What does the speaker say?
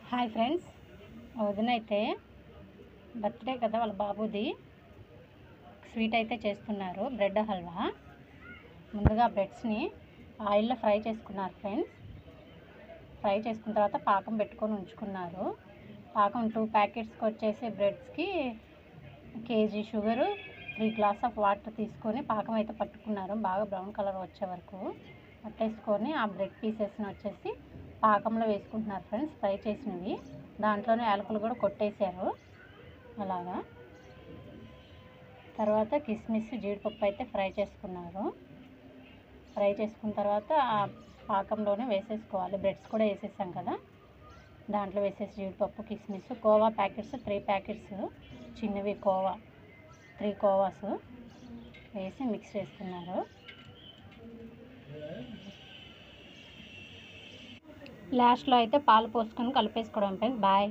Hi friends, వదిన అయితే birthday కదా వాళ్ళ బాబుది స్వీట్ అయితే చేస్తున్నారు. బ్రెడ్ హల్వా. ముందుగా బ్రెడ్స్ని ఆయిల్లో ఫ్రై చేసుకున్నారు ఫ్రెండ్స్. ఫ్రై చేసుకున్న తర్వాత పాకం పెట్టుకొని ఉంచుకున్నారు. పాకం 2 ప్యాకెట్స్కి వచ్చేసి బ్రెడ్స్కి KG sugar, 3 glass of water తీసుకొని పాకం అయితే పట్టుకున్నారు. బాగా బ్రౌన్ కలర్ వచ్చే వరకు పట్టేసుకొని ఆ బ్రెడ్ పీసెస్ని వచ్చేసి పాకంలో వేసుకుంటున్నారు ఫ్రెండ్స్. ఫ్రై చేసినవి దాంట్లోనే యాలకులు కూడా కొట్టేశారు అలాగా. తర్వాత కిస్మిస్, జీడిపప్పు అయితే ఫ్రై చేసుకున్నారు. ఫ్రై చేసుకున్న తర్వాత ఆ పాకంలోనే వేసేసుకోవాలి. బ్రెడ్స్ కూడా వేసేసాం కదా, దాంట్లో వేసేసి జీడిపప్పు, కిస్మిస్, కోవా ప్యాకెట్స్ 3 ప్యాకెట్స్ చిన్నవి కోవా 3 కోవాస్ వేసి మిక్స్ చేస్తున్నారు. లాస్ట్లో అయితే పాలు పోసుకొని కలిపేసుకోవడం ఫ్రెండ్స్. బాయ్.